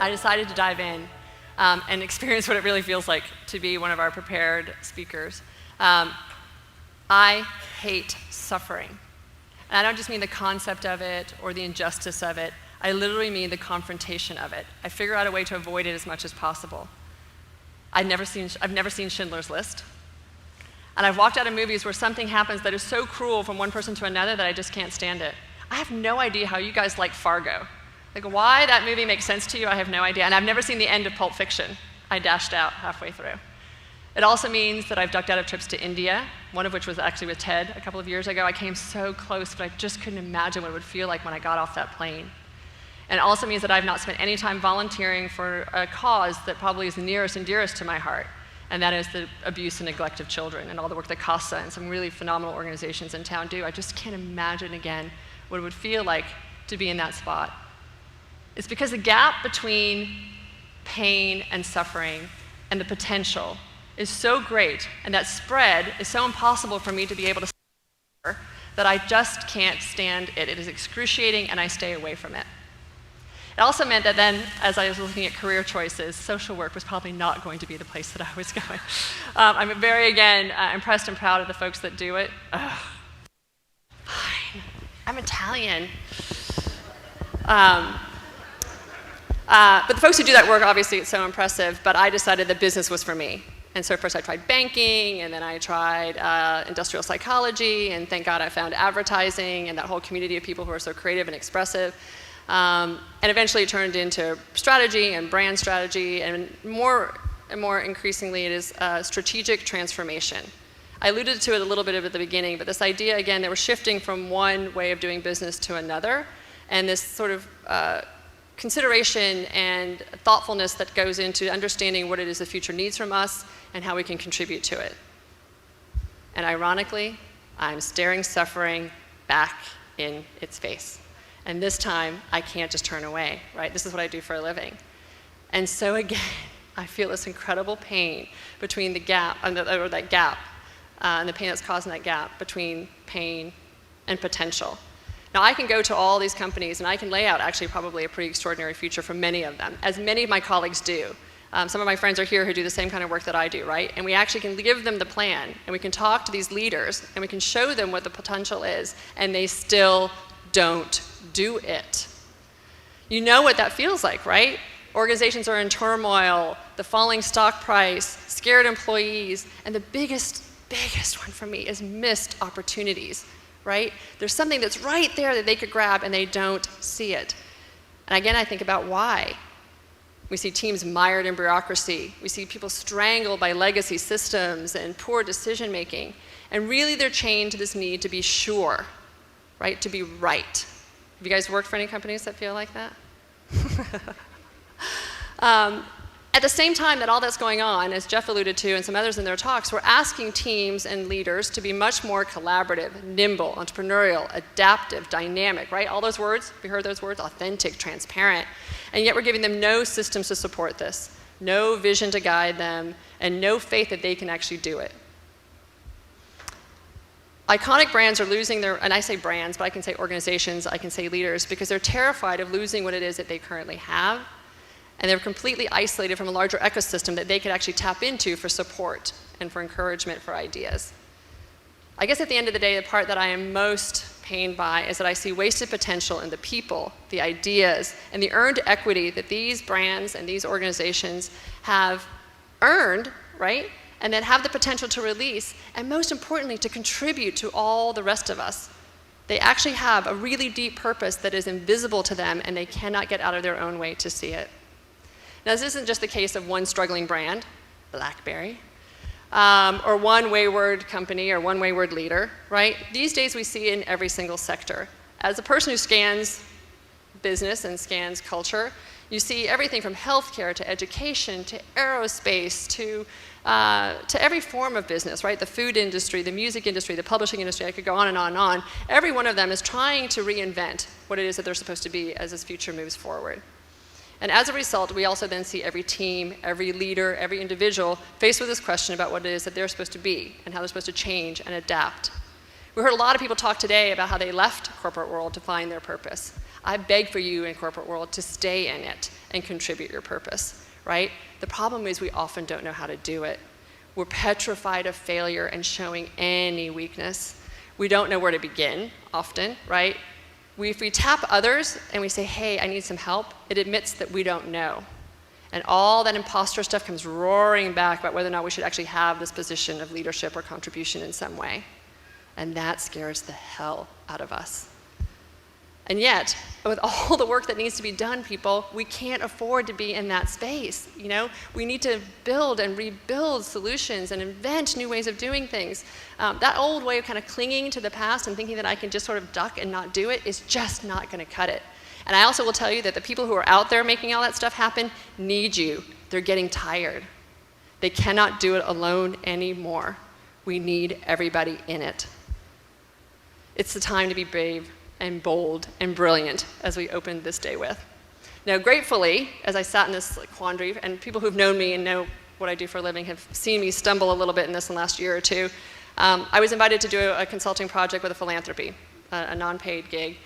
I decided to dive in and experience what it really feels like to be one of our prepared speakers. I hate suffering. And I don't just mean the concept of it or the injustice of it. I literally mean the confrontation of it. I figure out a way to avoid it as much as possible. I've never seen Schindler's List. And I've walked out of movies where something happens that is so cruel from one person to another that I just can't stand it. I have no idea how you guys like Fargo. Like, why that movie makes sense to you, I have no idea. And I've never seen the end of Pulp Fiction. I dashed out halfway through. It also means that I've ducked out of trips to India, one of which was actually with TED a couple of years ago. I came so close, but I just couldn't imagine what it would feel like when I got off that plane. And it also means that I've not spent any time volunteering for a cause that probably is the nearest and dearest to my heart, and that is the abuse and neglect of children and all the work that CASA and some really phenomenal organizations in town do. I just can't imagine again what it would feel like to be in that spot. It's because the gap between pain and suffering and the potential is so great, and that spread is so impossible for me to be able to see that I just can't stand it. It is excruciating, and I stay away from it. It also meant that then, as I was looking at career choices, social work was probably not going to be the place that I was going. I'm very, again, impressed and proud of the folks that do it. Fine. I'm Italian. But the folks who do that work, obviously, it's so impressive, but I decided that business was for me. And so first I tried banking, and then I tried industrial psychology, and thank God I found advertising and that whole community of people who are so creative and expressive. And eventually it turned into strategy and brand strategy, and more increasingly it is strategic transformation. I alluded to it a little bit at the beginning, but this idea, again, that we're shifting from one way of doing business to another, and this sort of consideration and thoughtfulness that goes into understanding what it is the future needs from us and how we can contribute to it. And ironically, I'm staring suffering back in its face. And this time, I can't just turn away, right? This is what I do for a living. And so again, I feel this incredible pain between the gap, and the pain that's causing that gap between pain and potential. Now, I can go to all these companies, and I can lay out actually probably a pretty extraordinary future for many of them, as many of my colleagues do. Some of my friends are here who do the same kind of work that I do, right? And we actually can give them the plan, and we can talk to these leaders, and we can show them what the potential is, and they still don't do it. You know what that feels like, right? Organizations are in turmoil, the falling stock price, scared employees, and the biggest one for me is missed opportunities, right? There's something that's right there that they could grab, and they don't see it. And again, I think about why. We see teams mired in bureaucracy. We see people strangled by legacy systems and poor decision making. And really they're chained to this need to be sure, right? To be right. Have you guys worked for any companies that feel like that? At the same time that all that's going on, as Jeff alluded to and some others in their talks, we're asking teams and leaders to be much more collaborative, nimble, entrepreneurial, adaptive, dynamic, right? All those words, have you heard those words? Authentic, transparent. And yet we're giving them no systems to support this, no vision to guide them, and no faith that they can actually do it. Iconic brands are losing their, and I say brands, but I can say organizations, I can say leaders, because they're terrified of losing what it is that they currently have, and they're completely isolated from a larger ecosystem that they could actually tap into for support and for encouragement for ideas. I guess at the end of the day, the part that I am most pained by is that I see wasted potential in the people, the ideas, and the earned equity that these brands and these organizations have earned, right? And that have the potential to release, and most importantly, to contribute to all the rest of us. They actually have a really deep purpose that is invisible to them, and they cannot get out of their own way to see it. Now, this isn't just the case of one struggling brand, BlackBerry, or one wayward company or one wayward leader, right? These days we see it in every single sector. As a person who scans business and scans culture, you see everything from healthcare to education to aerospace to every form of business, right? The food industry, the music industry, the publishing industry, I could go on and on and on. Every one of them is trying to reinvent what it is that they're supposed to be as this future moves forward. And as a result, we also then see every team, every leader, every individual faced with this question about what it is that they're supposed to be and how they're supposed to change and adapt. We heard a lot of people talk today about how they left corporate world to find their purpose. I beg for you in corporate world to stay in it and contribute your purpose, right? The problem is we often don't know how to do it. We're petrified of failure and showing any weakness. We don't know where to begin often, right? If we tap others and we say, hey, I need some help, it admits that we don't know. And all that imposter stuff comes roaring back about whether or not we should actually have this position of leadership or contribution in some way. And that scares the hell out of us. And yet, with all the work that needs to be done, people, we can't afford to be in that space. You know, we need to build and rebuild solutions and invent new ways of doing things. That old way of kind of clinging to the past and thinking that I can just sort of duck and not do it is just not going to cut it. And I also will tell you that the people who are out there making all that stuff happen need you. They're getting tired. They cannot do it alone anymore. We need everybody in it. It's the time to be brave and bold and brilliant, as we opened this day with. Now, gratefully, as I sat in this quandary, and people who've known me and know what I do for a living have seen me stumble a little bit in this in the last year or two, I was invited to do a consulting project with a philanthropy, a non-paid gig,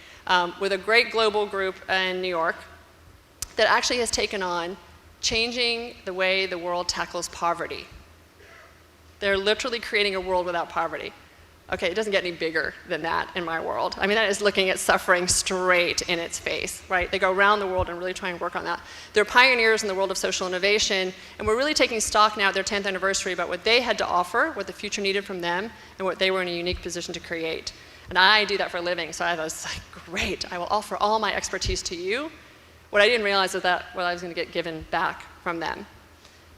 with a great global group in New York that actually has taken on changing the way the world tackles poverty. They're literally creating a world without poverty. Okay, it doesn't get any bigger than that in my world. I mean, that is looking at suffering straight in its face, right? They go around the world and really try and work on that. They're pioneers in the world of social innovation, and we're really taking stock now at their 10th anniversary about what they had to offer, what the future needed from them, and what they were in a unique position to create. And I do that for a living, so I was like, great, I will offer all my expertise to you. What I didn't realize is that what I was going to get given back from them.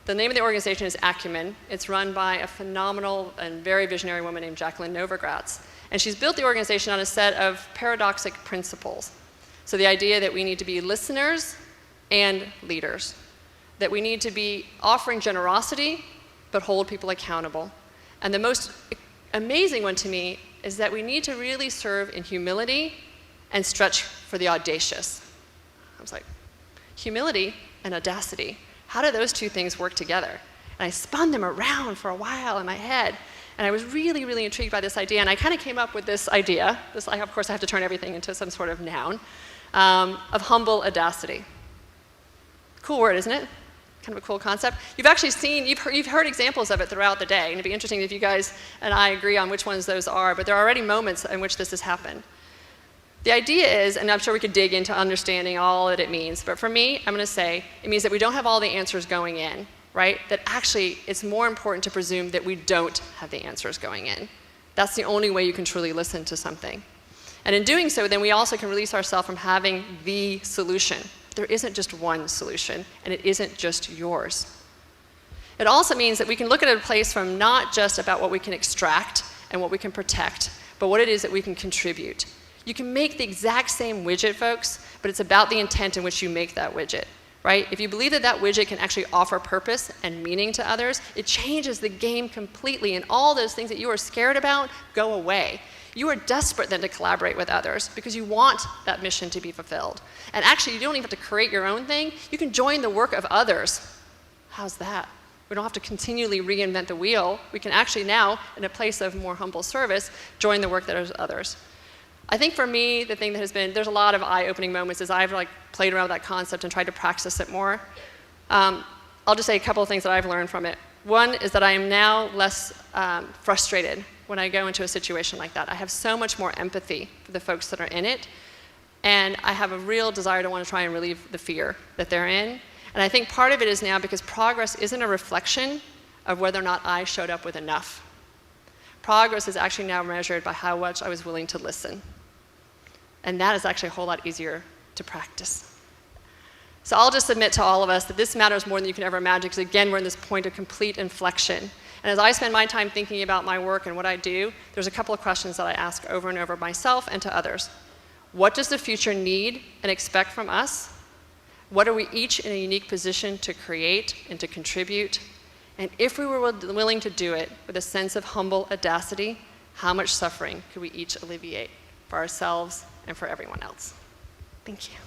The name of the organization is Acumen. It's run by a phenomenal and very visionary woman named Jacqueline Novogratz. And she's built the organization on a set of paradoxic principles. So the idea that we need to be listeners and leaders. That we need to be offering generosity, but hold people accountable. And the most amazing one to me is that we need to really serve in humility and stretch for the audacious. I was like, humility and audacity. How do those two things work together? And I spun them around for a while in my head, and I was really, really intrigued by this idea, and I kind of came up with this idea, of course I have to turn everything into some sort of noun, of humble audacity. Cool word, isn't it? Kind of a cool concept. You've actually seen, you've heard examples of it throughout the day, and it'd be interesting if you guys and I agree on which ones those are, but there are already moments in which this has happened. The idea is, and I'm sure we could dig into understanding all that it means, but for me, I'm going to say it means that we don't have all the answers going in, right? That actually it's more important to presume that we don't have the answers going in. That's the only way you can truly listen to something. And in doing so, then we also can release ourselves from having the solution. There isn't just one solution, and it isn't just yours. It also means that we can look at a place from not just about what we can extract and what we can protect, but what it is that we can contribute. You can make the exact same widget, folks, but it's about the intent in which you make that widget, right? If you believe that that widget can actually offer purpose and meaning to others, it changes the game completely, and all those things that you are scared about go away. You are desperate then to collaborate with others because you want that mission to be fulfilled. And actually, you don't even have to create your own thing. You can join the work of others. How's that? We don't have to continually reinvent the wheel. We can actually now, in a place of more humble service, join the work that is others. I think for me, the thing that has been, there's a lot of eye-opening moments as I've played around with that concept and tried to practice it more. I'll just say a couple of things that I've learned from it. One is that I am now less frustrated when I go into a situation like that. I have so much more empathy for the folks that are in it, and I have a real desire to want to try and relieve the fear that they're in. And I think part of it is now because progress isn't a reflection of whether or not I showed up with enough. Progress is actually now measured by how much I was willing to listen. And that is actually a whole lot easier to practice. So I'll just admit to all of us that this matters more than you can ever imagine, because again, we're in this point of complete inflection. And as I spend my time thinking about my work and what I do, there's a couple of questions that I ask over and over myself and to others. What does the future need and expect from us? What are we each in a unique position to create and to contribute? And if we were willing to do it with a sense of humble audacity, how much suffering could we each alleviate for ourselves and for everyone else? Thank you.